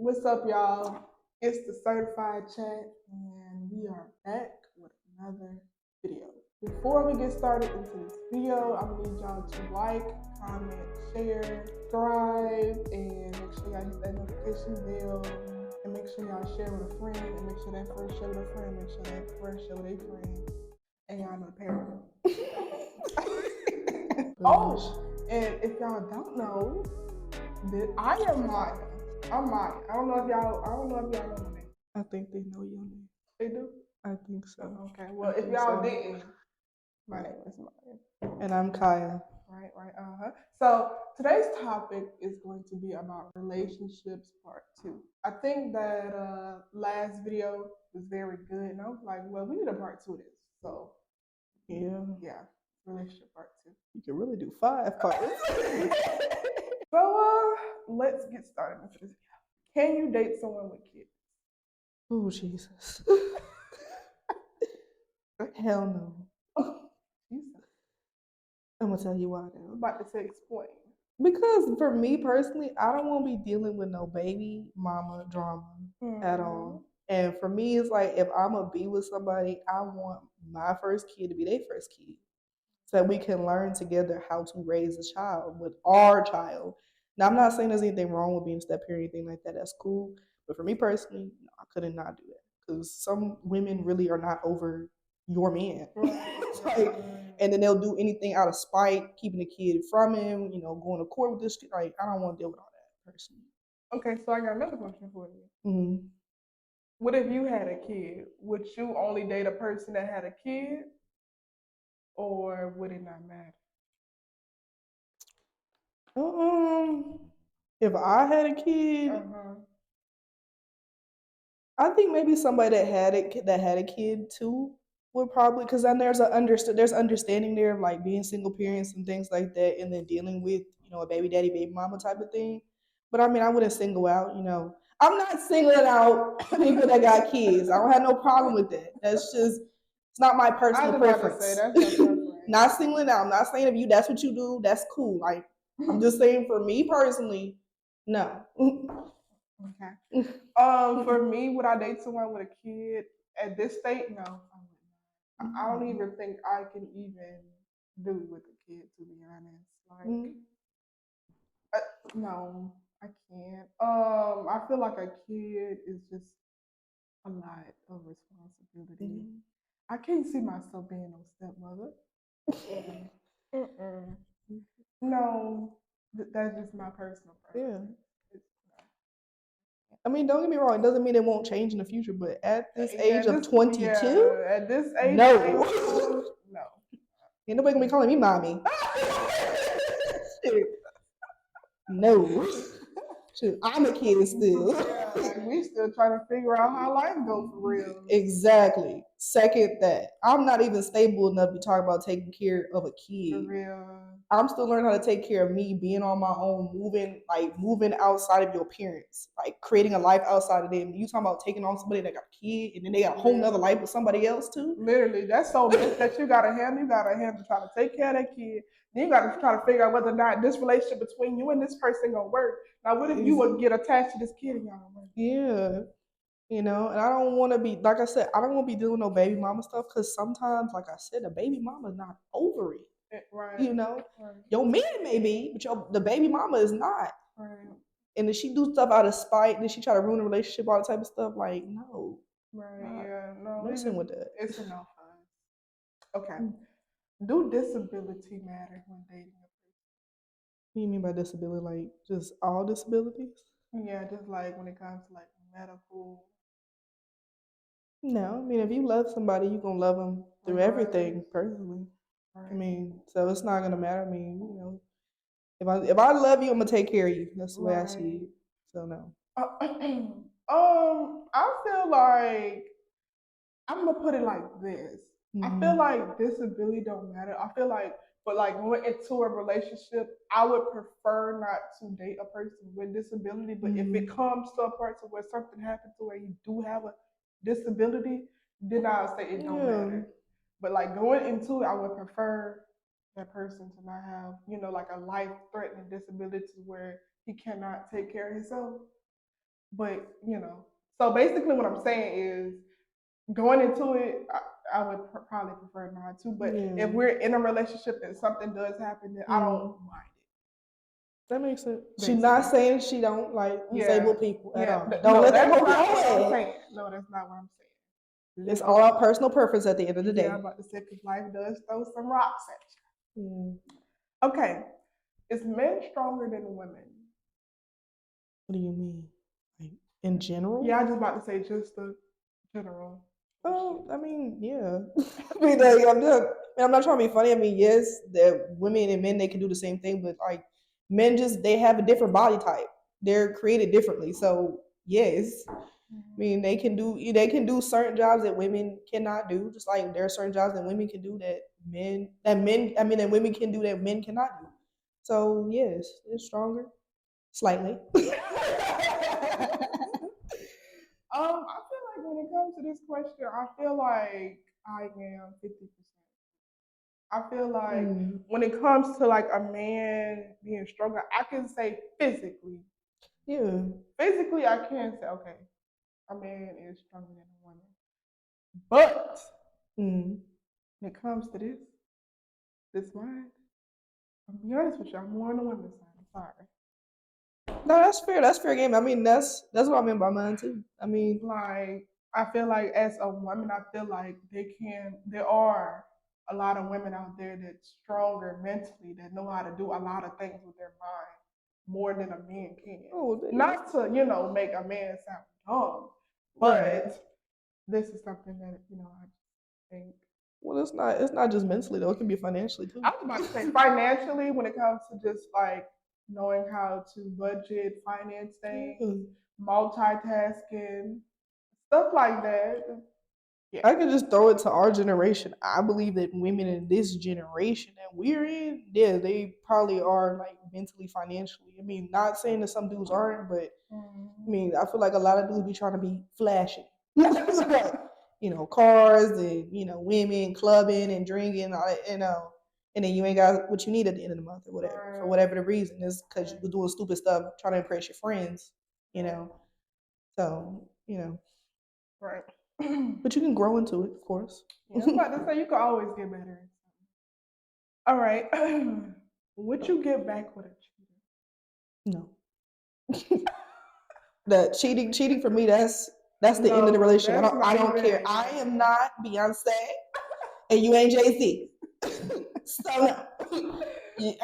What's up, y'all? It's the Certified Chat, and we are back with another video. Before we get started into this video, I'm gonna need y'all to like, comment, share, subscribe, and make sure y'all hit that notification bell. And make sure y'all share with a friend, and make sure that first share with a friend, make sure that first share with a friend, and y'all know the parent. Oh, and if y'all don't know, that I am Maya. I'm Maya. I don't know if y'all know my name. I think they know your name. They do? I think so. Okay. Well, if y'all didn't, my name is Maya. And I'm Kaya. Right. So today's topic is going to be about relationships part 2. I think that last video was very good, and I was like, well, we need a part 2 of this. So yeah, relationship part 2. You can really do 5 parts. So let's get started with this video. Can you date someone with kids? Oh, Jesus. Hell no. I'm going to tell you why now. I'm about to say explain. Because for me personally, I don't want to be dealing with no baby mama drama at all. And for me, it's like if I'm going to be with somebody, I want my first kid to be their first kid. So that we can learn together how to raise a child with our child. Now, I'm not saying there's anything wrong with being step parent or anything like that. That's cool. But for me personally, no, I couldn't not do that because some women really are not over your man. It's like, and then they'll do anything out of spite, keeping the kid from him, going to court with this kid. Like, I don't want to deal with all that personally. Okay, so I got another question for you. Mm-hmm. What if you had a kid? Would you only date a person that had a kid, or would it not matter? If I had a kid, I think maybe somebody that had a kid too would probably, because then there's understanding there of like being single parents and things like that, and then dealing with a baby daddy, baby mama type of thing. But I mean, I wouldn't single out. I'm not singling out people that got kids. I don't have no problem with that. That's just it's not my personal preference. Say, that's your preference. Not singling out. I'm not saying if you that's what you do, that's cool. Like I'm just saying for me personally, no. Okay. For me, would I date someone with a kid at this state? No, I don't even think I can even do with a kid, to be honest. Like, no, I can't. I feel like a kid is just a lot of responsibility. I can't see myself being no stepmother. No, that's just my personal preference. I mean, don't get me wrong. It doesn't mean it won't change in the future, but at this age of 22, at this age, no, no. Ain't nobody gonna be calling me mommy. No. Shoot, I'm a kid still. We still trying to figure out how life goes for real. Exactly. Second that. I'm not even stable enough to talk about taking care of a kid. For real. I'm still learning how to take care of me, being on my own, moving outside of your parents, like creating a life outside of them. You talking about taking on somebody that got a kid and then they got a whole nother life with somebody else too? Literally, that's so much that you gotta handle. You gotta handle trying to take care of that kid. Then you gotta try to figure out whether or not this relationship between you and this person gonna work. Now, what if you would get attached to this kid and y'all don't work? Yeah. And I don't want to be, like I said, I don't want to be doing no baby mama stuff because sometimes, like I said, a baby mama's not over it. Right. Your man may be, but the baby mama is not. Right. And if she do stuff out of spite, then she try to ruin the relationship, all that type of stuff. Like, no. Right. Yeah. No. Listen with that. It's a no fun. Okay. Do disability matter when dating a person? What do you mean by disability? Like just all disabilities? Yeah, just like when it comes to like medical. No, I mean if you love somebody, you're gonna love them through everything personally. Right. I mean, so it's not gonna matter. I mean, if I love you, I'm gonna take care of you. That's the way I see it. So no. I feel like I'm gonna put it like this. I feel like disability don't matter. I feel like, but like going into a relationship, I would prefer not to date a person with disability. But if it comes to a part to where something happens to where you do have a disability, then I'll say it don't matter. But like going into it, I would prefer that person to not have, like a life threatening disability where he cannot take care of himself. But so basically, what I'm saying is going into it. I would probably prefer not to. But if we're in a relationship and something does happen, then I don't mind it. That makes sense. She's not saying she don't like disabled people at all. Don't No, let that's that go not what I'm ahead. saying. No, that's not what I'm saying. It's all about personal preference at the end of the day. Yeah, I'm about to say because life does throw some rocks at you. Okay, is men stronger than women? What do you mean? Like in general? Yeah, I was just about to say just the general. Oh, I mean, yeah. I mean, like, I'm not trying to be funny. I mean, yes, that women and men they can do the same thing, but like men just they have a different body type. They're created differently. So yes. I mean, they can do certain jobs that women cannot do, just like there are certain jobs that women can do that women can do that men cannot do. So yes, it's stronger, slightly. I feel like when it comes to this question, I feel like I am 50%. I feel like when it comes to like a man being stronger, I can say physically. Yeah. Physically, I can say, okay, a man is stronger than a woman. But when it comes to this mind, I'll be honest with you, I'm more on the women's side. I'm sorry. No, that's fair. That's fair game. I mean, that's what I meant by mine too. I mean, like I feel like as a woman, I feel like there are a lot of women out there that's stronger mentally that know how to do a lot of things with their mind more than a man can. Oh, not to make a man sound dumb, but this is something that I think. Well, it's not just mentally though. It can be financially too. I was about to say financially when it comes to just like knowing how to budget, finance things, multitasking, stuff like that. Yeah. I can just throw it to our generation. I believe that women in this generation that we're in, yeah, they probably are like mentally, financially. I mean, not saying that some dudes aren't, but I mean, I feel like a lot of dudes be trying to be flashy. Cars and women clubbing and drinking, and then you ain't got what you need at the end of the month or whatever for whatever the reason is because you were doing stupid stuff trying to impress your friends, So Right. But you can grow into it, of course. Yeah, I'm about to say you can always get better. All right. Would you get back with a cheater? No. The cheating for me, that's the end of the relationship. I don't care. I am not Beyonce, and you ain't Jay-Z. So no.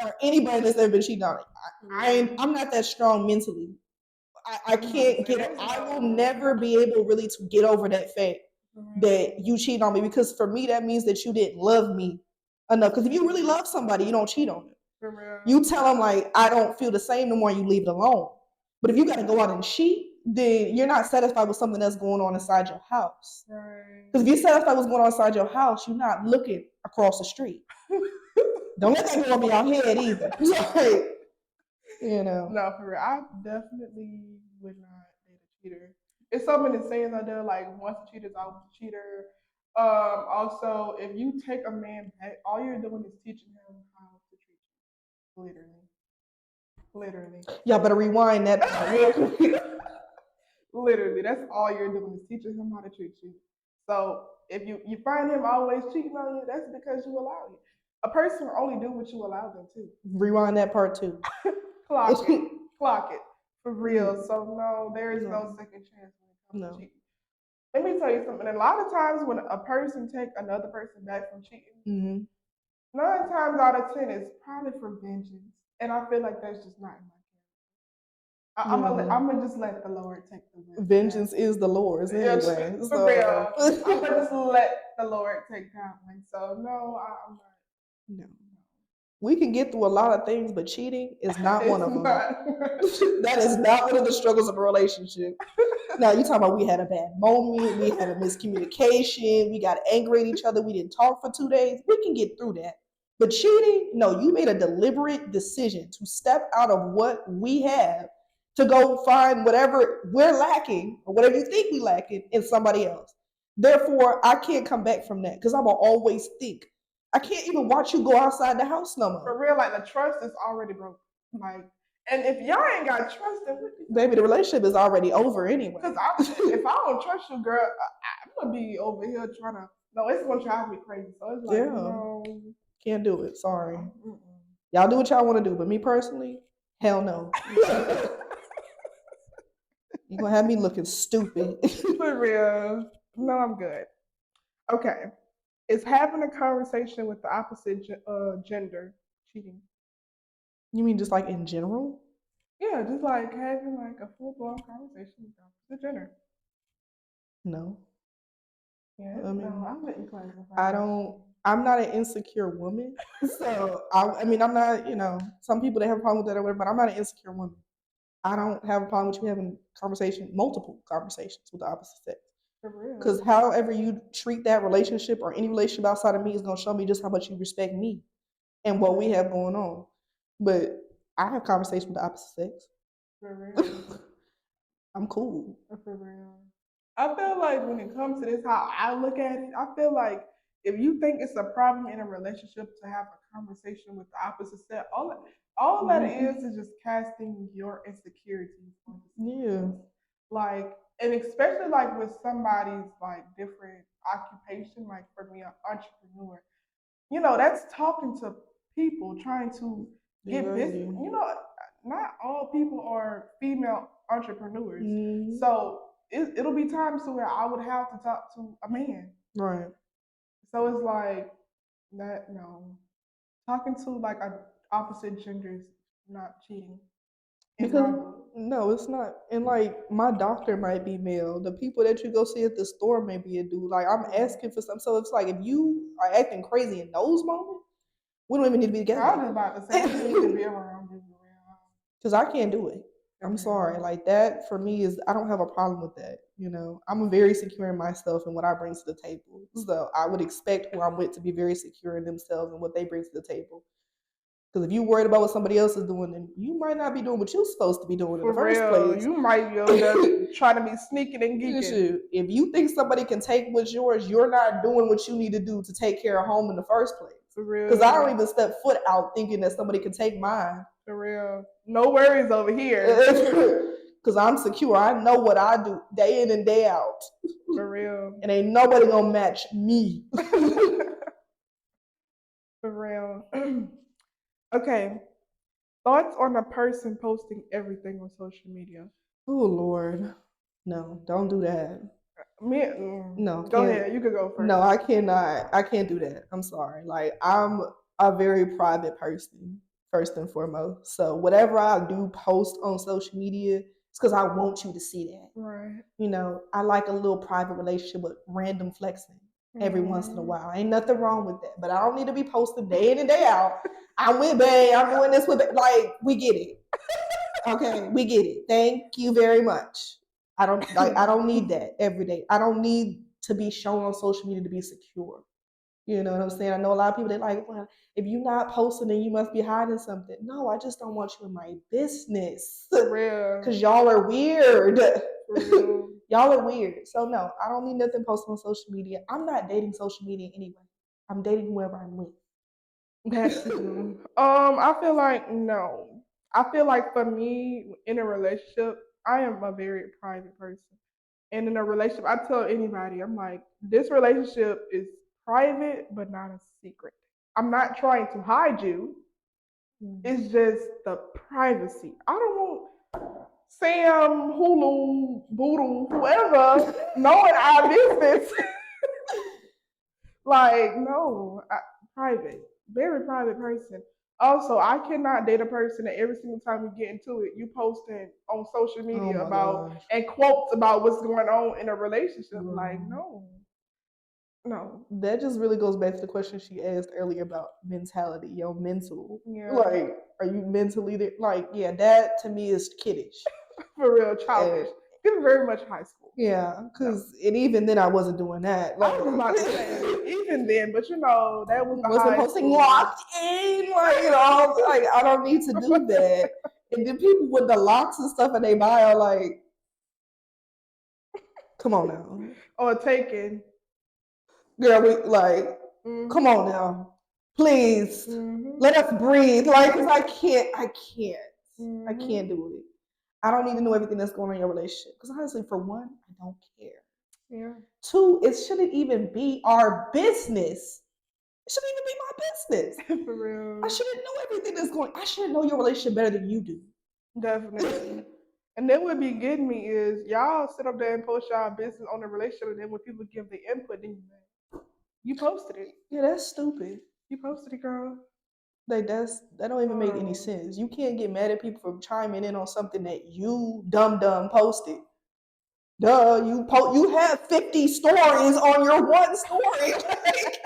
Or anybody that's ever been cheated on. I'm not that strong mentally. I can't get. I will never be able really to get over that fact that you cheat on me, because for me that means that you didn't love me enough. Because if you really love somebody, you don't cheat on them. You tell them like I don't feel the same no more, and you leave it alone. But if you got to go out and cheat, then you're not satisfied with something that's going on inside your house. Because if you're satisfied with what's going on inside your house, you're not looking across the street. Don't let that go over your head either. No, for real. I definitely would not date a cheater. It's so many sayings out there like once a cheater's always a cheater. Also, if you take a man back, all you're doing is teaching him how to treat you. Literally. Y'all better rewind that. Literally, that's all you're doing is teaching him how to treat you. So if you find him always cheating on you, that's because you allow it. A person will only do what you allow them to. Rewind that part too. Clock it, for real. So no, there is no second chance when it comes to cheating. Let me tell you something. A lot of times when a person take another person back from cheating, 9 times out of 10 is probably for vengeance, and I feel like that's just not in my character. I'm gonna just let the Lord take the wheel. Vengeance is the Lord's anyway. For real. I'm gonna just let the Lord take that one. So no, I'm not. No. We can get through a lot of things, but cheating is not one of them. That is not one of the struggles of a relationship. Now you talking about we had a bad moment, we had a miscommunication, we got angry at each other, we didn't talk for 2 days. We can get through that. But cheating, no, you made a deliberate decision to step out of what we have to go find whatever we're lacking or whatever you think we lacking in somebody else. Therefore, I can't come back from that because I'm gonna always think. I can't even watch you go outside the house no more. For real, like the trust is already broken. Like And if y'all ain't got trust, then what baby, the relationship is already over anyway. Because if I don't trust you, girl, I'm gonna be over here trying to. No, it's gonna drive me crazy. So it's like, no, can't do it. Sorry. Y'all do what y'all want to do, but me personally, hell no. You're gonna have me looking stupid. For real. No, I'm good. Okay. Is having a conversation with the opposite gender cheating? You mean just like in general? Yeah, just like having like a full blown conversation with the opposite gender. No. Yeah, I mean, no, I'm letting I don't. I'm not an insecure woman, so I mean, I'm not. You know, some people they have a problem with that or whatever, but I'm not an insecure woman. I don't have a problem with you having multiple conversations with the opposite sex. Because however you treat that relationship or any relationship outside of me is gonna show me just how much you respect me and what we have going on. But I have conversations with the opposite sex. For real. I'm cool. For real. I feel like when it comes to this, how I look at it, I feel like if you think it's a problem in a relationship to have a conversation with the opposite sex, all that it is just casting your insecurities onto someone else. Like, and especially like with somebody's like different occupation, like for me, an entrepreneur, you know, that's talking to people, trying to get business. You know, not all people are female entrepreneurs. So it'll be times to where I would have to talk to a man. Right. So it's like that. No, talking to like an opposite gender is not cheating. Because no, it's not. And like my doctor might be male. The people that you go see at the store may be a dude. Like I'm asking for something. So it's like if you are acting crazy in those moments, we don't even need to be together. I was about to say we need to be around. Because I can't do it. I'm sorry. Like that for me is I don't have a problem with that. You know, I'm very secure in myself and what I bring to the table. So I would expect who I'm with to be very secure in themselves and what they bring to the table. Because if you're worried about what somebody else is doing, then you might not be doing what you're supposed to be doing in the first place. You might be over there trying to be sneaking and geeking. If you think somebody can take what's yours, you're not doing what you need to do to take care of home in the first place. For real. Because I don't even step foot out thinking that somebody can take mine. For real. No worries over here. Because I'm secure. I know what I do day in and day out. For real. And ain't nobody gonna match me. For real. Okay. Thoughts on a person posting everything on social media? Oh Lord. No, don't do that. No. Go ahead. You could go first. No, I cannot. I can't do that. I'm sorry. Like I'm a very private person, first and foremost. So whatever I do post on social media, it's because I want you to see that. Right. You know, I like a little private relationship with random flexing every once in a while. Ain't nothing wrong with that. But I don't need to be posting day in and day out. I'm with Bae. I'm doing this with Bae. Like, we get it. Okay, we get it. Thank you very much. I don't need that every day. I don't need to be shown on social media to be secure. You know what I'm saying? I know a lot of people, they're like, well, if you're not posting, then you must be hiding something. No, I just don't want you in my business. Because y'all are weird. Y'all are weird. So no, I don't need nothing posted on social media. I'm not dating social media anyway. I'm dating whoever I'm with. That's true. I feel like no. I feel like for me in a relationship, I am a very private person. And in a relationship, I tell anybody, I'm like, this relationship is private but not a secret. I'm not trying to hide you. It's just the privacy. I don't want Sam, Hulu, Boodle, whoever knowing our business. Like, no, private, very private person. Also, I cannot date a person that every single time we get into it, you posting on social media about and quotes about what's going on in a relationship. Like, no. No. That just really goes back to the question she asked earlier about mentality, your mental. Yeah. Like, are you mentally there? Like, yeah, that to me is kiddish. For real, childish. It's very much high school. Yeah, because and even then I wasn't doing that. Like, I was about to say, even then, but you know, that was the wasn't posting locked in, like, you know, like I don't need to do that. And then people with the locks and stuff in their bio, like, come on now. Or taken. Girl, we like, come on now. Please let us breathe. Like, 'cause I can't. I can't do it. I don't need to know everything that's going on in your relationship. Because honestly, for one, I don't care. Yeah. Two, it shouldn't even be our business. It shouldn't even be my business. For real. I shouldn't know everything that's going. I shouldn't know your relationship better than you do. Definitely. And then what be getting me is y'all sit up there and post y'all business on the relationship, and then when people give the input, then you posted it. Yeah, that's stupid. You posted it, girl. Like that don't even make any sense. You can't get mad at people for chiming in on something that you dumb posted. Duh, you have 50 stories on your one story, like,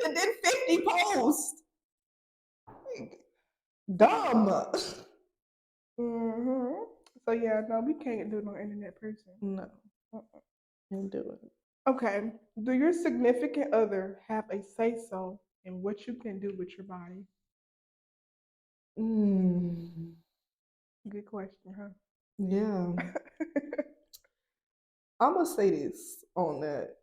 and then 50 posts. Like, dumb. So yeah, no, we can't do no internet person. No, can't do it. Okay. Do your significant other have a say so in what you can do with your body? Good question, huh? Yeah. I'm gonna say this on that.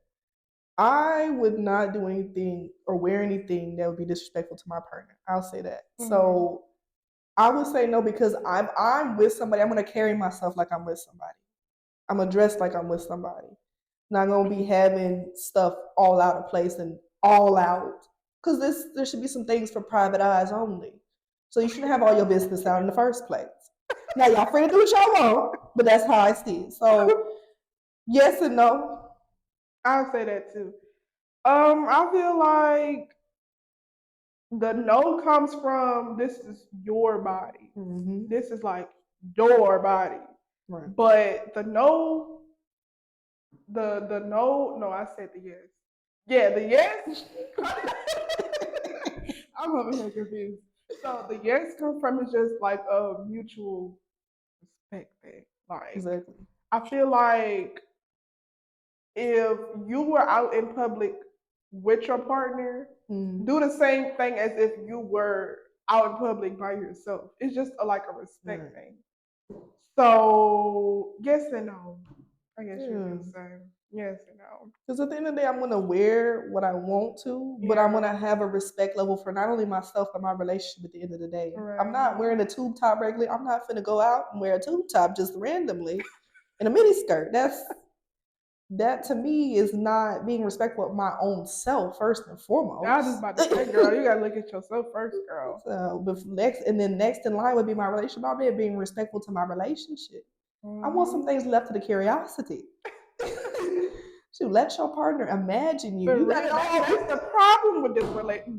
I would not do anything or wear anything that would be disrespectful to my partner. I'll say that. So I would say no because I'm with somebody. I'm gonna carry myself like I'm with somebody. I'm gonna dress like I'm with somebody. Not gonna be having stuff all out of place and all out. Cause there should be some things for private eyes only. So you shouldn't have all your business out in the first place. Now y'all free to do what y'all want, but that's how I see it. So yes and no. I'll say that too. I feel like the no comes from this is your body. This is like your body. Right. But the no, the no, I said the yes. Yeah, the yes. I'm over here confused. So the yes come from is just like a mutual respect thing. Like exactly. I feel like if you were out in public with your partner, do the same thing as if you were out in public by yourself. It's just like a respect thing. So yes and no. I guess you can say yes and no. Because at the end of the day, I'm gonna wear what I want to, but I'm gonna have a respect level for not only myself but my relationship at the end of the day. Right. I'm not wearing a tube top regularly. I'm not finna go out and wear a tube top just randomly in a mini skirt. That to me is not being respectful of my own self first and foremost. I was just about to say, girl, you gotta look at yourself first, girl. So, but next in line would be my relationship. I'll be being respectful to my relationship. I want some things left to the curiosity. To let your partner imagine you. That's the problem with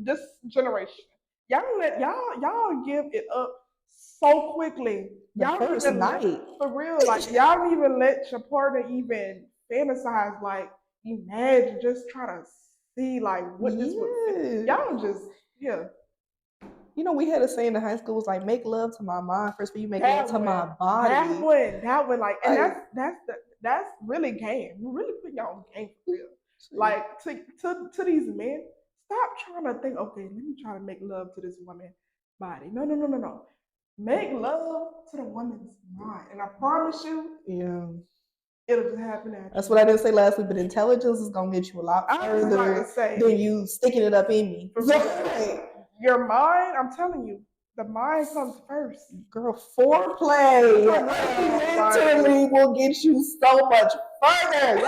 this generation. Y'all give it up so quickly. Y'all first night. For real, like y'all don't even let your partner even fantasize, like imagine, just try to see like what this would fit. Y'all just You know, we had a saying in high school was like, make love to my mind first, but you make love to my body. That one, like, and that's really game. You really put your own game for real. Like to these men, stop trying to think, okay, let me try to make love to this woman's body. No. Make love to the woman's mind. And I promise you, it'll just happen naturally. That's what I didn't say last week, but intelligence is gonna get you a lot further than you sticking it up in me. Your mind, I'm telling you, the mind comes first. Girl, foreplay literally will get you so much further.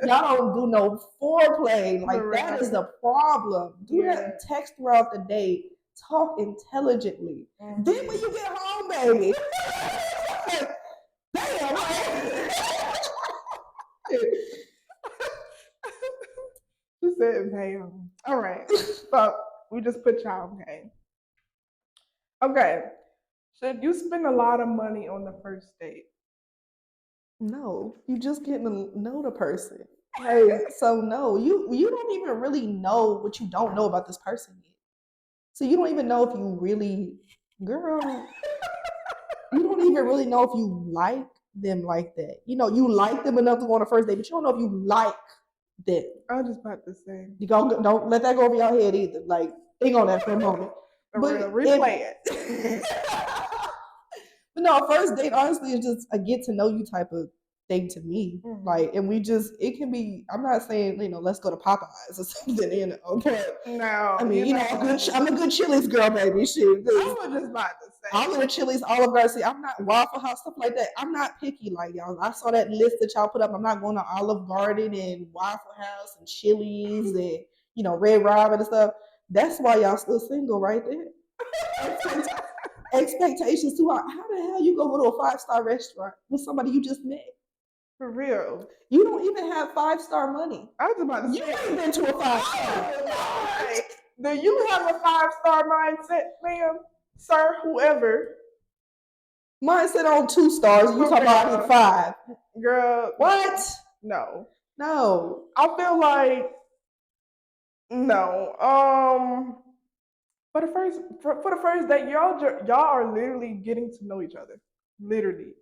Y'all don't do no foreplay. Like that is the problem. Do that text throughout the day. Talk intelligently. Then when you get home, baby. Damn. She said, damn. All right. So we just put y'all on game. Okay. Should you spend a lot of money on the first date? No, you just getting to know the person. Like, so no, you don't even really know what you don't know about this person yet. So you don't even know if you really, girl, you don't even really know if you like them like that. You know, you like them enough to go on a first date, but you don't know if you like them. I was just about to say. You don't let that go over your head either. Like, think on that for a moment. But replay it. But no, a first date honestly is just a get to know you type of thing to me. Like, and it can be. I'm not saying let's go to Popeyes or something. But no, I mean, I'm a good Chili's girl, baby. Shoot, I was just about to say. All of the Chili's, Olive Garden. I'm not Waffle House, stuff like that. I'm not picky like y'all. I saw that list that y'all put up. I'm not going to Olive Garden and Waffle House and Chili's and Red Robin and stuff. That's why y'all still single right there. Expectations too high. How the hell you go to a 5-star restaurant with somebody you just met? For real. You don't even have 5-star money. I was about to say. You ain't been to a 5-star. Do you have a 5-star mindset, ma'am, sir, whoever? Mindset on 2 stars. You talking about I need 5. Girl. What? No. I feel like no. For the first date, y'all are literally getting to know each other. Literally.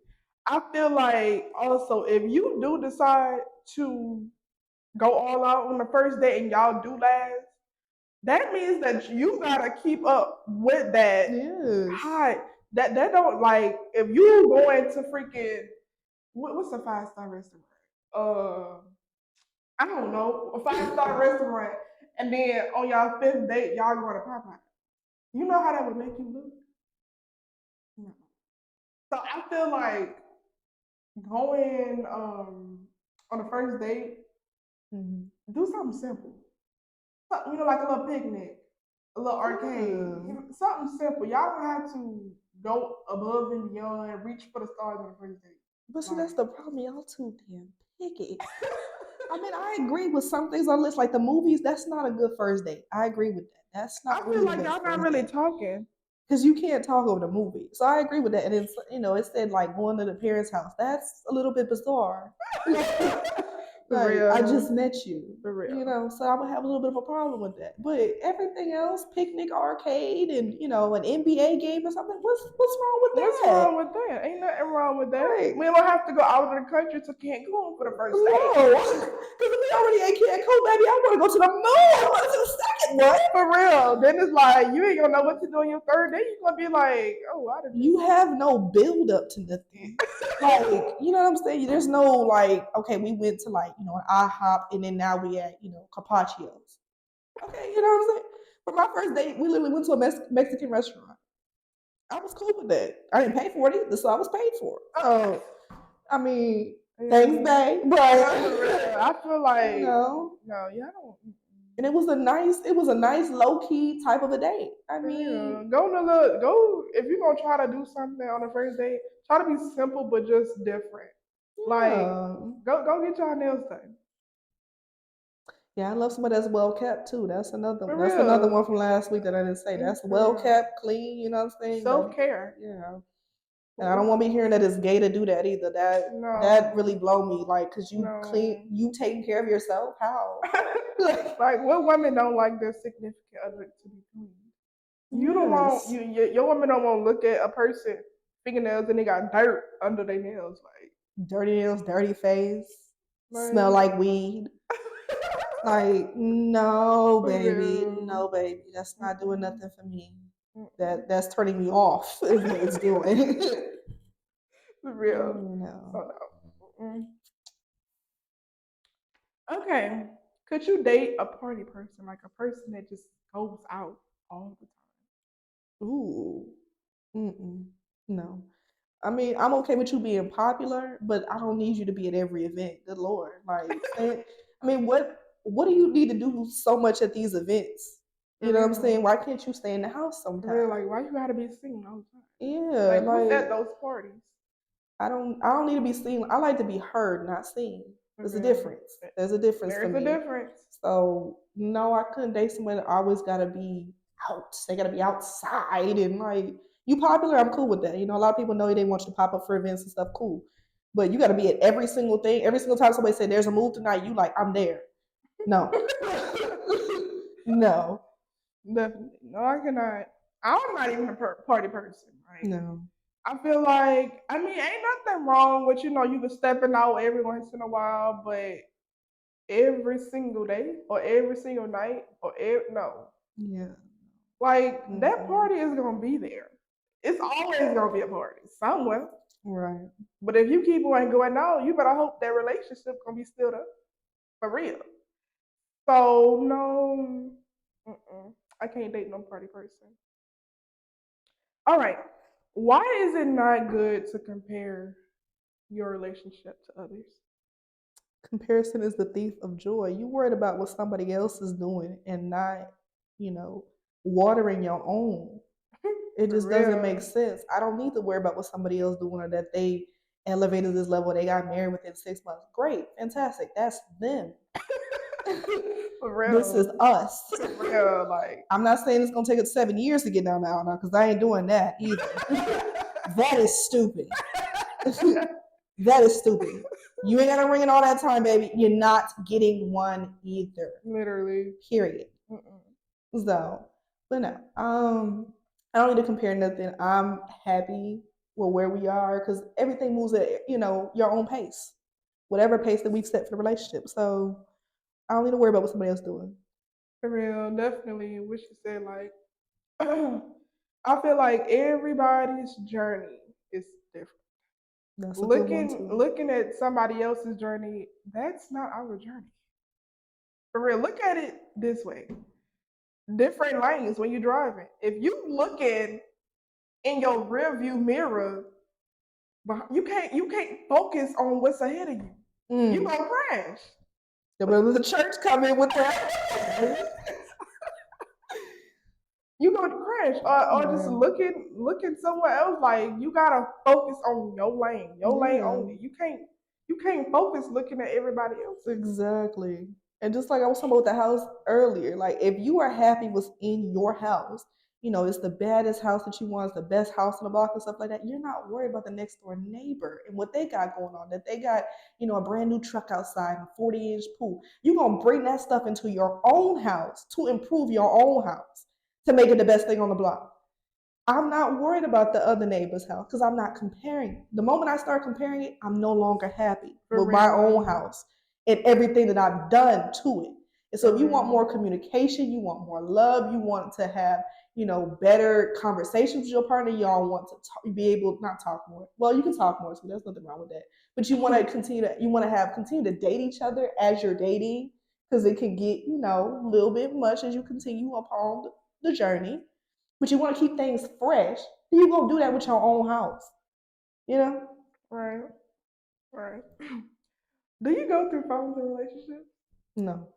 I feel like also if you do decide to go all out on the first date and y'all do last, that means that you gotta keep up with that high. That don't like if you going to freaking what's a 5-star restaurant? I don't know, a 5-star restaurant, and then on y'all 5th date y'all going to Popeye. You know how that would make you look? No. So I feel like going on the first date, do something simple. Like a little picnic, a little arcade, something simple. Y'all don't have to go above and beyond, reach for the stars on the first date. But see, that's the problem. Y'all too damn picky. I mean, I agree with some things on the list, like the movies. That's not a good first date. I agree with that. That's not. I feel like y'all not really talking. Because you can't talk over the movie. So I agree with that. And it's it said like going to the parents' house. That's a little bit bizarre. Like, I just met you. For real. So I would have a little bit of a problem with that. But everything else, picnic, arcade, and an NBA game or something, what's wrong with that? What's wrong with that? Ain't nothing wrong with that. Right. We don't have to go out of the country to Cancun for the first date. No, because we already ate Cancun, baby. I want to go to the moon. I want to do the second one. For real. Then it's like you ain't gonna know what to do on your third day. You're gonna be like, oh, why did you have no build up to nothing. Like, you know what I'm saying? There's no like, okay, we went to like, an IHOP and then now we at, Carpaccio's. Okay, you know what I'm saying? For my first date, we literally went to a Mexican restaurant. I was cool with that. I didn't pay for it either, so I was paid for it. Oh, I mean, thanks, babe. But I feel like no, y'all don't. And it was a nice low key type of a date. I mean, go if you're gonna try to do something on the first date, try to be simple but just different. Yeah. Like go get your nails done. Yeah, I love somebody that's well kept too. That's another one. That's another one from last week that I didn't say. That's well kept, clean. You know what I'm saying? Self-care. Yeah. And I don't want to be hearing that it's gay to do that either. That really blow me. Like, cause you clean, you taking care of yourself. How? like what women don't like their significant other to be clean? You don't want your woman don't want to look at a person fingernails and they got dirt under their nails, like dirty nails, dirty face, smell like weed. Like no, baby, that's not doing nothing for me. That's turning me off. Is what it's doing. For real. No. Okay. Could you date a party person, like a person that just goes out all the time? Ooh. No. I mean, I'm okay with you being popular, but I don't need you to be at every event. Good Lord. Like, I mean, what do you need to do so much at these events? You know what I'm saying? Why can't you stay in the house sometimes? Like, why you gotta be seen all the time? Yeah, like who's at those parties? I don't need to be seen. I like to be heard, not seen. There's a difference. There's a difference for me. There's a difference. So no, I couldn't date somebody that always gotta be out. They gotta be outside and like you popular, I'm cool with that. A lot of people know they want you to pop up for events and stuff, cool. But you gotta be at every single thing. Every single time somebody say there's a move tonight, you like, I'm there. No. No. Definitely. No, I cannot. I'm not even a party person. Right? No. I feel like, I mean, ain't nothing wrong with, you can stepping out every once in a while, but every single day or every single night or no. Yeah. Like, that party is going to be there. It's always going to be a party somewhere. Right. But if you keep on going on, you better hope that relationship gonna be still there for real. So no, I can't date no party person. All right, why is it not good to compare your relationship to others? Comparison is the thief of joy. You worried about what somebody else is doing and not, you know, watering your own. It For just doesn't make real. sense. I don't need to worry about what somebody else doing or that they elevated this level, they got married within 6 months. Great, fantastic. That's them. For This is real. us. For real. Like I'm not saying it's gonna take us 7 years to get down now, because I ain't doing that either. That is stupid. That is stupid. You ain't gotta ring in all that time, baby. You're not getting one either. Literally. Period. So, but no, I don't need to compare nothing. I'm happy with where we are because everything moves at your own pace, whatever pace that we've set for the relationship. So I don't need to worry about what somebody else doing. For real, definitely. What you said, like, I feel like everybody's journey is different. That's a good one Looking too. looking at somebody else's journey, that's not our journey. For real, look at it this way. Different lanes when you're driving. If you looking in your rear view mirror, but you can't focus on what's ahead of you. You gonna crash. The church come in with that. You gonna crash, or just looking somewhere else. Like you gotta focus on your lane only. You can't focus looking at everybody else. Exactly. And just like I was talking about with the house earlier, like if you are happy within your house, it's the baddest house that you want, it's the best house in the block and stuff like that. You're not worried about the next door neighbor and what they got going on. That they got, a brand new truck outside, a 40-inch pool. You're gonna bring that stuff into your own house to improve your own house to make it the best thing on the block. I'm not worried about the other neighbor's house because I'm not comparing. The moment I start comparing it, I'm no longer happy For with my own real. house and everything that I've done to it. And so For if you want real. more communication, you want more love, you want to have, better conversations with your partner, y'all want to be able not talk more. Well, you can talk more too. There's nothing wrong with that. But you want to continue to date each other as you're dating because it can get, a little bit much as you continue upon the journey, but you want to keep things fresh, then you gonna do that with your own house. You know? Right. Right. Do you go through phones in relationships? No.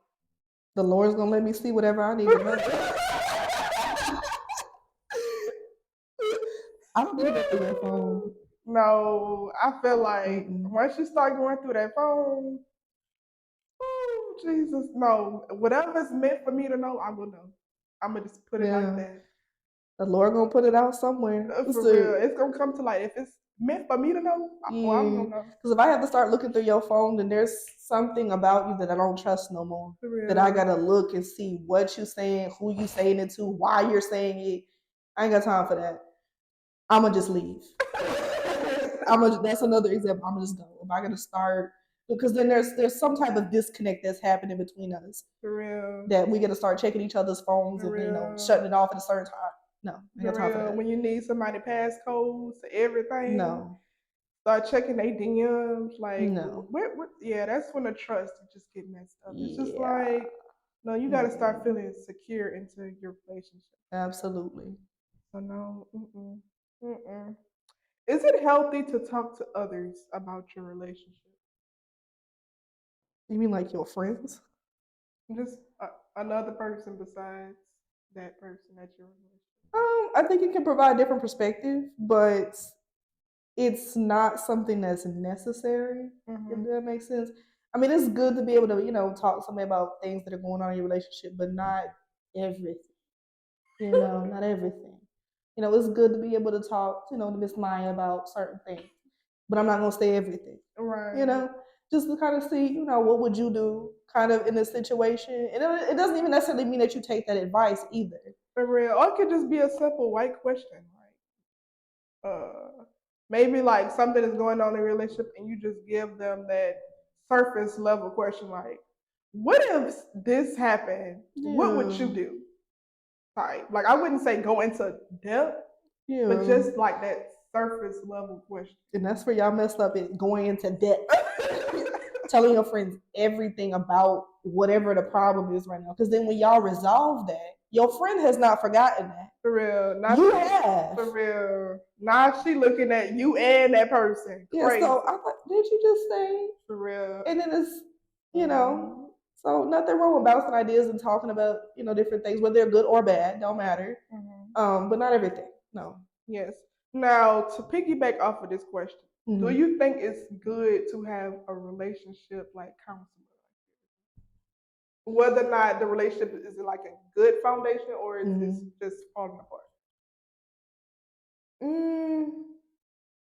The Lord's gonna let me see whatever I need to know. I don't need to go through that phone. No, I feel like once you start going through that phone, oh Jesus, no. Whatever's meant for me to know, I will know. I'm gonna just put it like Yeah. that. The Lord gonna put it out somewhere. For So, real, it's gonna come to light. If it's meant for me to know, I'm yeah. gonna know. Because if I have to start looking through your phone, then there's something about you that I don't trust no more. For real. That I gotta look and see what you saying, who you saying it to, why you're saying it. I ain't got time for that. I'ma just leave. That's another example. I'm gonna just go. If I gotta start, because then there's some type of disconnect that's happening between us For real. that we gotta start checking each other's phones For and real. shutting it off at a certain time. No, I ain't got For time for real. that. When you need somebody passcodes to everything, No, start checking their DMs. Like, no, yeah, that's when the trust just get messed up. It's just yeah, like, no, you got to start feeling secure into your relationship. absolutely. So no, Is it healthy to talk to others about your relationship? You mean like your friends? Just another person besides that person that you're in. I think it can provide different perspective, but it's not something that's necessary. If that makes sense. I mean, it's good to be able to, talk to somebody about things that are going on in your relationship, but not everything. Not everything. It's good to be able to talk, to Miss Maya about certain things, but I'm not gonna say everything. Right. Just to kind of see, what would you do, kind of in this situation, and it doesn't even necessarily mean that you take that advice either. For real, or it could just be a simple white question, like, maybe like something is going on in a relationship, and you just give them that surface level question, like, "What if this happened? What would you do?" Like I wouldn't say go into depth, but Yeah. just like that surface level question. And that's where y'all messed up in going into depth. Telling your friends everything about whatever the problem is right now. Because then when y'all resolve that, your friend has not forgotten that. For real. Now you have. For real. Now she looking at you and that person. Yeah, Crazy. so I thought, did you just say? For real. And then it's, you know, so nothing wrong with bouncing ideas and talking about, different things, whether they're good or bad, don't matter. But not everything. No. Yes. Now, to piggyback off of this question, do you think it's good to have a relationship like counselor? Whether or not the relationship is like a good foundation or it's just falling apart?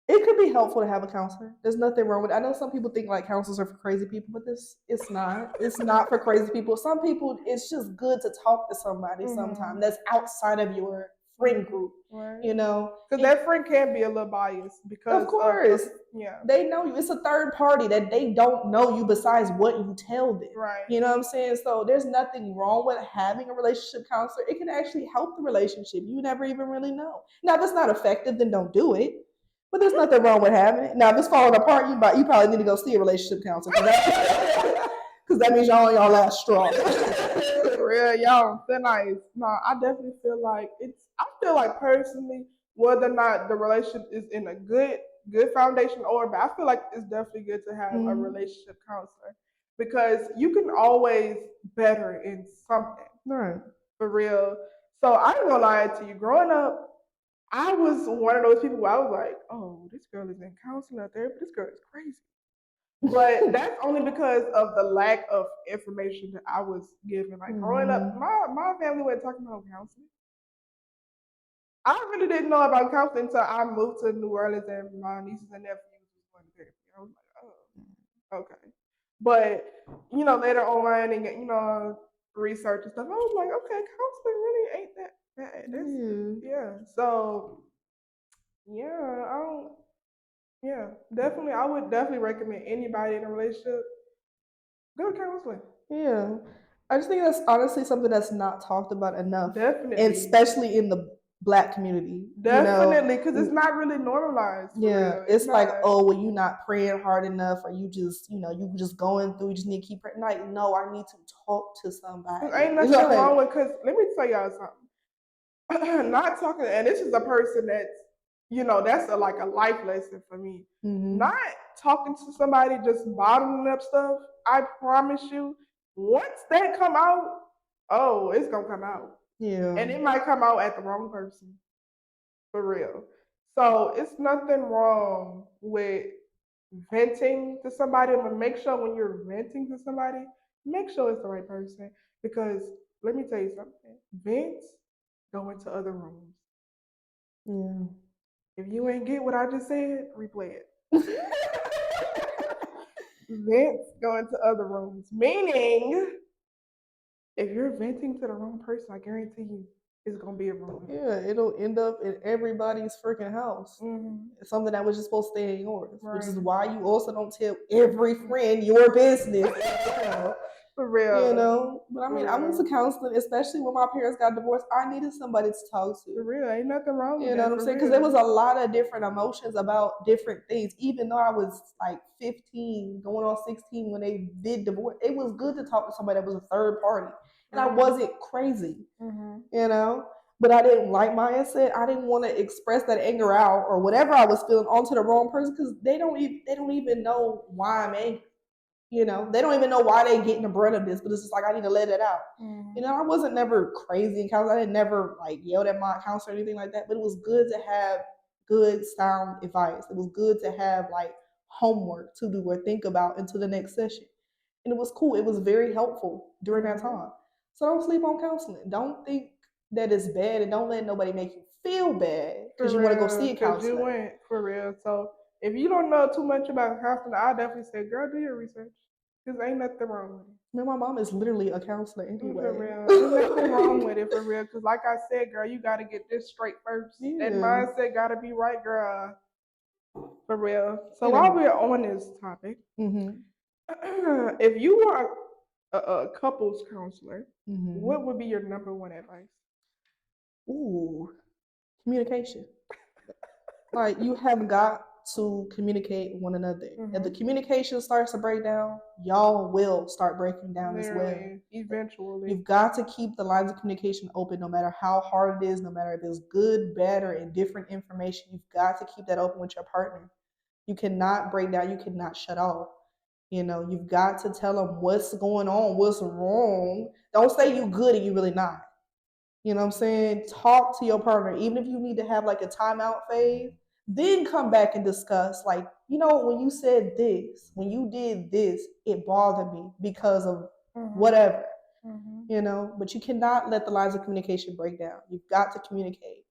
It could be helpful to have a counselor. There's nothing wrong with it. I know some people think like counselors are for crazy people, but it's not. It's not for crazy people. Some people, it's just good to talk to somebody sometime that's outside of your friend group. Right. Because that friend can be a little biased because of course, yeah, they know you. It's a third party that they don't know you besides what you tell them. Right. You know what I'm saying? So there's nothing wrong with having a relationship counselor. It can actually help the relationship. You never even really know. Now, if it's not effective, then don't do it. But there's nothing wrong with having it. Now, if it's falling apart, you probably need to go see a relationship counselor because that means y'all on y'all last straw. For real, y'all, they're nice. No, I definitely feel like I feel like personally, whether or not the relationship is in a good foundation or bad, I feel like it's definitely good to have a relationship counselor because you can always better in something. Right. For real. So I ain't gonna lie to you. Growing up, I was one of those people where I was like, oh, this girl is in counseling or therapy. This girl is crazy. But that's only because of the lack of information that I was given. Like growing up, my family wasn't talking about counseling. I really didn't know about counseling until I moved to New Orleans and my nieces and nephews was going to therapy. I was like, oh, okay. But later on and research and stuff, I was like, okay, counseling really ain't that bad. Yeah. So yeah, definitely. I would definitely recommend anybody in a relationship go to counseling. Yeah. I just think that's honestly something that's not talked about enough. Definitely. Especially in the Black community. Definitely, because it's not really normalized. Yeah. It's like, oh, well, you not praying hard enough, or you just, you just going through, you just need to keep praying. Like, no, I need to talk to somebody. Ain't nothing wrong with, because let me tell y'all something. Not talking, and this is a person that's like a life lesson for me. Not talking to somebody, just bottling up stuff. I promise you, once that come out, oh, it's gonna come out. Yeah. And it might come out at the wrong person. For real. So it's nothing wrong with venting to somebody, but make sure when you're venting to somebody, make sure it's the right person. Because let me tell you something. Vents go into other rooms. Yeah. If you ain't get what I just said, replay it. Vents go into other rooms. Meaning, if you're venting to the wrong person, I guarantee you it's gonna be a room. Yeah, it'll end up in everybody's freaking house. Something that was just supposed to stay in yours. Right. Which is why you also don't tell every friend your business. For real. But I mean, I went to counseling, especially when my parents got divorced. I needed somebody to talk to. For real, ain't nothing wrong with that. You know what I'm saying? Because there was a lot of different emotions about different things. Even though I was like 15, going on 16 when they did divorce, it was good to talk to somebody that was a third party. And I wasn't crazy, but I didn't like mindset. I didn't want to express that anger out or whatever I was feeling onto the wrong person because they don't even know why I'm angry. They don't even know why they getting the brunt of this, but it's just like I need to let it out. I wasn't never crazy in counseling. I didn't never like yelled at my counselor or anything like that. But it was good to have good sound advice. It was good to have like homework to do or think about into the next session. And it was cool. It was very helpful during that time. So don't sleep on counseling. Don't think that it's bad, and don't let nobody make you feel bad because you want to go see a counselor. You went for real. So if you don't know too much about counseling, I definitely say, girl, do your research. Because ain't nothing wrong with it. Man, my mom is literally a counselor anyway. For real. Ain't nothing wrong with it, for real. Because like I said, girl, you got to get this straight first. Yeah. That mindset got to be right, girl. For real. So while we're on this topic, if you were a couples counselor, what would be your number one advice? Ooh, communication. Like you have got to communicate with one another. If the communication starts to break down, y'all will start breaking down as well. Literally, eventually. You've got to keep the lines of communication open no matter how hard it is, no matter if it's good, bad, or indifferent information. You've got to keep that open with your partner. You cannot break down, you cannot shut off. You know, you've got to tell them what's going on, what's wrong. Don't say you good and you really not. You know what I'm saying? Talk to your partner, even if you need to have like a timeout phase, then come back and discuss. Like, you know, when you said this, when you did this, it bothered me because of whatever. You know, but you cannot let the lines of communication break down. You've got to communicate.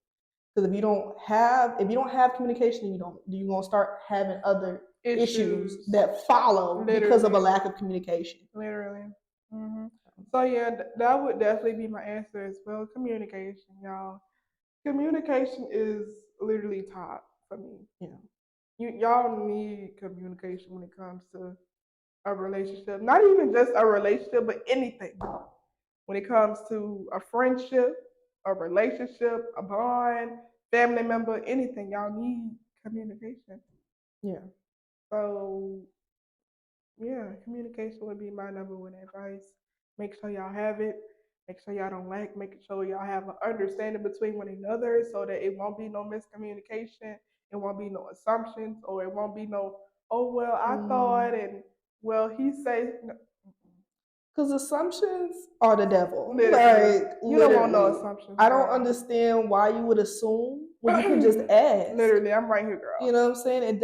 Because if you don't have communication, you're gonna start having other issues that follow because of a lack of communication. Literally. So yeah, that would definitely be my answer as well. Communication, y'all. Communication is literally top for me. Yeah. Y'all need communication when it comes to a relationship. Not even just a relationship, but anything. When it comes to a friendship, a relationship, a bond, family member, anything, y'all need communication. Yeah. So yeah, communication would be my number one advice. Make sure y'all have it. Make sure y'all don't lack. Make sure y'all have an understanding between one another so that it won't be no miscommunication. It won't be no assumptions, or it won't be no, oh well, I thought, and well, he say. No. Because assumptions are the devil. Literally. Like, you don't want no assumptions. I don't understand why you would assume when you can just ask. Literally, I'm right here, girl. You know what I'm saying? It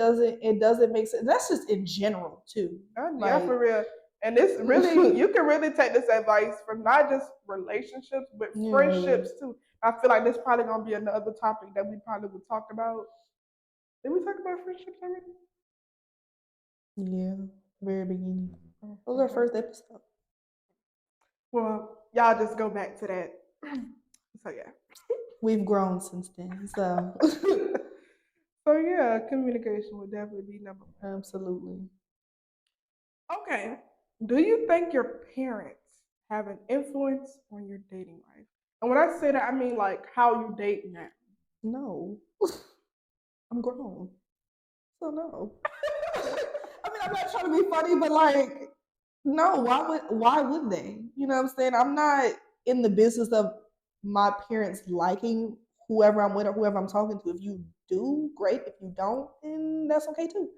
doesn't make sense. That's just in general too. Yeah, for real. And this really, you can really take this advice from not just relationships, but friendships too. I feel like this probably gonna be another topic that we probably would talk about. Did we talk about friendships already? Yeah, very beginning. That was our first episode. Well, y'all just go back to that. So yeah. We've grown since then. So So yeah, communication would definitely be number one. Absolutely. Okay. Do you think your parents have an influence on your dating life? And when I say that, I mean like how you date now. No. I'm grown. So no. I mean, I'm not trying to be funny, but like, no, why would they? You know what I'm saying? I'm not in the business of my parents liking whoever I'm with or whoever I'm talking to. If you do, great. If you don't, then that's okay too.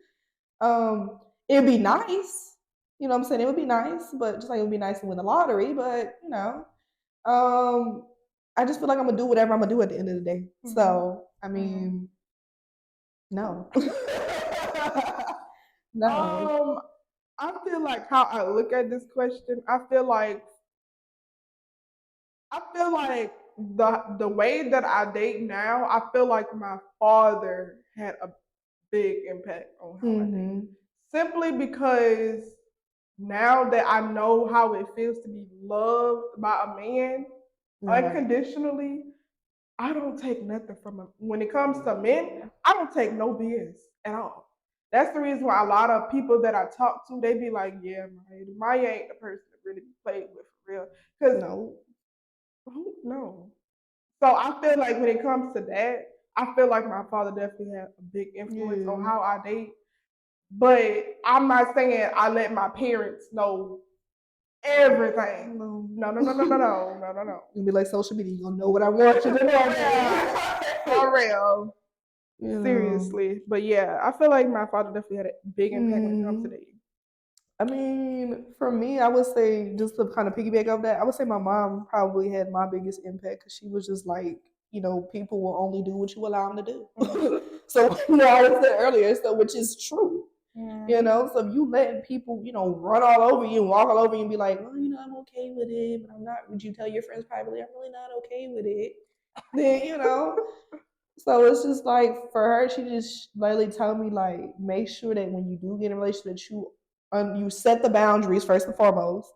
It'd be nice. You know what I'm saying? It would be nice, but just like it would be nice to win the lottery, but you know. I just feel like I'm gonna do whatever I'm gonna do at the end of the day. So I mean, no. No. I feel like how I look at this question, I feel like the way that I date now, I feel like my father had a big impact on how I date. Simply because now that I know how it feels to be loved by a man unconditionally, I don't take nothing from him. When it comes to men, I don't take no BS at all. That's the reason why a lot of people that I talk to, they be like, yeah, Maya ain't the person to really be played with for real. Because no. So I feel like when it comes to that, I feel like my father definitely had a big influence on how I date. But I'm not saying I let my parents know everything. No. You'll be like social media. You'll know what I want you to know. For real. Seriously. But yeah, I feel like my father definitely had a big impact when it comes to dating. I mean, for me, I would say, just to kind of piggyback off that, I would say my mom probably had my biggest impact because she was just like, you know, people will only do what you allow them to do. So, you know, I said earlier, so which is true. You know, so if you letting people, you know, run all over you and walk all over you and be like, well, you know, I'm okay with it, but I'm not. Would you tell your friends privately, I'm really not okay with it? Then, you know, so it's just like for her, she just literally told me like, make sure that when you do get in a relationship, that you set the boundaries first and foremost.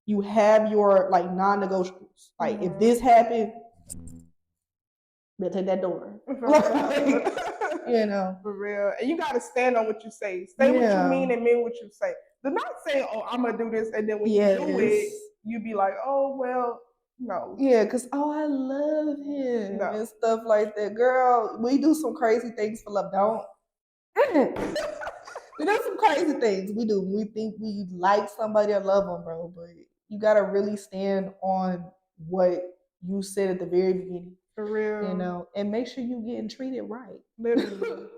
You have your like non-negotiables. Like if this happened, they'll take that door. Like, you know, for real. And you gotta stand on what you say. Say what you mean and mean what you say. Do not say, "Oh, I'm gonna do this," and then when you do it, you be like, "Oh well." No. Yeah, because I love him No. and stuff like that. Girl, we do some crazy things for love. Don't. We do some crazy things. We do. We think we like somebody or love them, bro. But you gotta really stand on what you said at the very beginning. For real. You know, and make sure you getting treated right. Literally.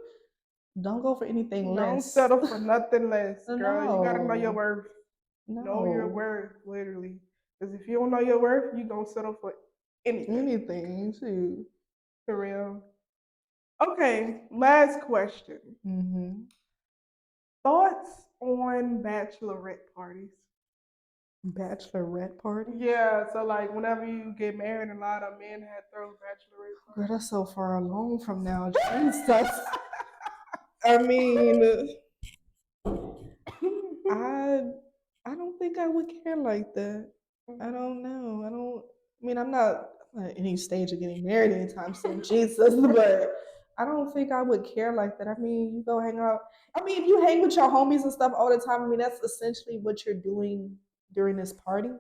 Don't go for anything less. Don't settle for nothing less, girl. No. You gotta know your worth. No. Know your worth, literally. Because if you don't know your worth, you gonna settle for anything. Anything, too. For real. Okay, last question. Mm-hmm. Thoughts on bachelorette parties? Bachelorette party? Yeah, so like whenever you get married, a lot of men had throw bachelorette parties. Girl, that's so far along from now. Jesus. I mean, I don't think I would care like that. I don't know. I mean, I'm not at any stage of getting married anytime soon, Jesus, but I don't think I would care like that. I mean, you go hang out. I mean, if you hang with your homies and stuff all the time, I mean, that's essentially what you're doing during this party.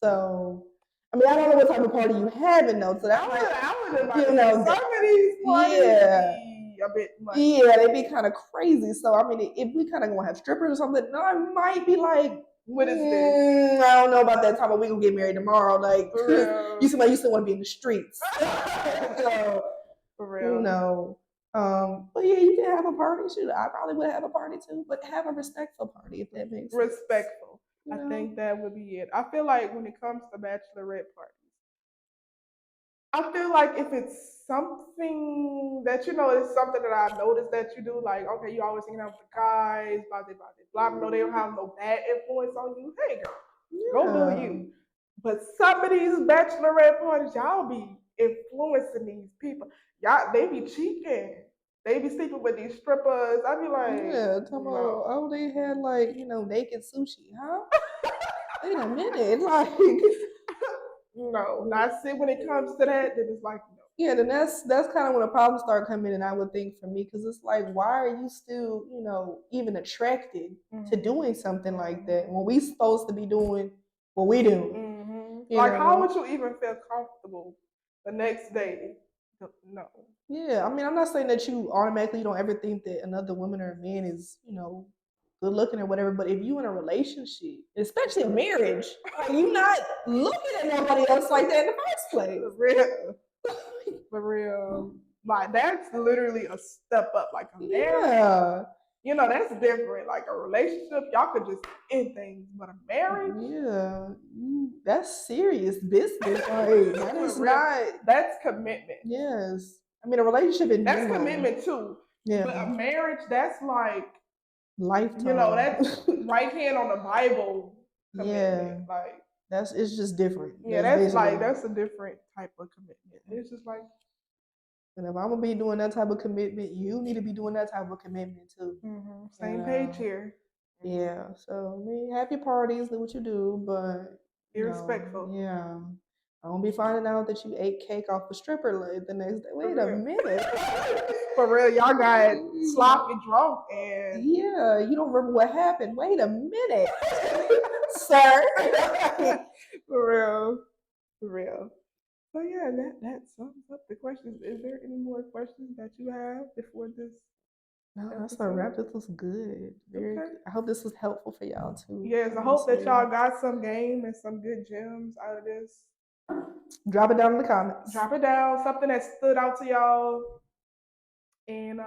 So, I mean, I don't know what type of party you having though. So that's I would like you know, some of these parties be a bit much. Yeah, they be kind of crazy. So I mean, if we kind of gonna have strippers or something, no, I might be like, what is this? I don't know about that time, but we gonna get married tomorrow. Like, you seem like you still want to be in the streets. So, for real. You know, but yeah, you can have a party. Shoot, I probably would have a party too, but have a respectful party if that makes sense. Respectful. I think that would be it. I feel like when it comes to bachelorette parties, I feel like if it's something that you know is something that I've noticed that you do, like okay, you always hanging out with the guys, blah blah blah blah. No, they don't have no bad influence on you. Hey girl, go do you. But some of these bachelorette parties, y'all be influencing these people. Y'all, they be cheating. They be sleeping with these strippers. I be like, yeah, no. Oh, they had like naked sushi, huh? Wait a minute, like. No, not see when it comes to that, then it's like no. Yeah, then that's kind of when the problems start coming in. I would think for me, because it's like, why are you still, even attracted to doing something like that when we supposed to be doing what we do? Like, how would you even feel comfortable the next day? No. Yeah, I mean, I'm not saying that you automatically don't ever think that another woman or a man is, good looking or whatever. But if you in a relationship, especially a marriage, you're not looking at nobody else like that in the first place. For real. For real. Like that's literally a step up. Like a marriage. Yeah. That's different. Like a relationship, y'all could just end things, but a marriage. Yeah. That's serious business. Like that is not. That's commitment. Yes. I mean, a relationship is that's commitment too. Yeah. But a marriage, that's like lifetime. That's right hand on the Bible. Commitment. Yeah. Like it's just different. Yeah, that's a different type of commitment. It's just like. And if I'm gonna be doing that type of commitment, you need to be doing that type of commitment too. Same page here. Yeah. So I mean, happy parties, do what you do, but be respectful. Yeah. I won't be finding out that you ate cake off the stripper the next day. Wait a minute. For real, y'all got sloppy drunk and yeah, you don't remember what happened. Wait a minute, sir. For real. For real. So yeah, that sums up the questions. Is there any more questions that you have before this? No, that's a wrap. This was good. Very good. I hope this was helpful for y'all too. Yes, I hope that y'all got some game and some good gems out of this. Drop it down in the comments. Drop it down. Something that stood out to y'all. And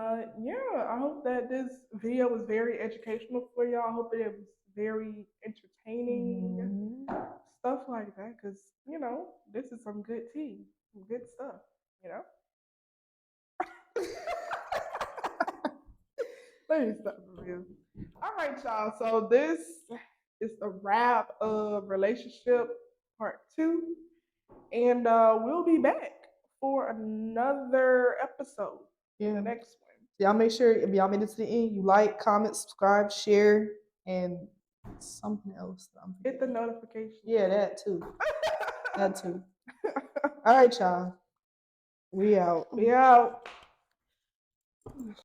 yeah, I hope that this video was very educational for y'all. I hope it was very entertaining. Stuff like that. Because, this is some good tea. Some good stuff, Let me stop for real. All right, y'all. So this is the wrap of relationship part 2. And we'll be back for another episode. In the next one. Y'all make sure if y'all made it to the end, you like, comment, subscribe, share, and something else. Hit the notification. Yeah, that too. That too. All right, y'all. We out. We out.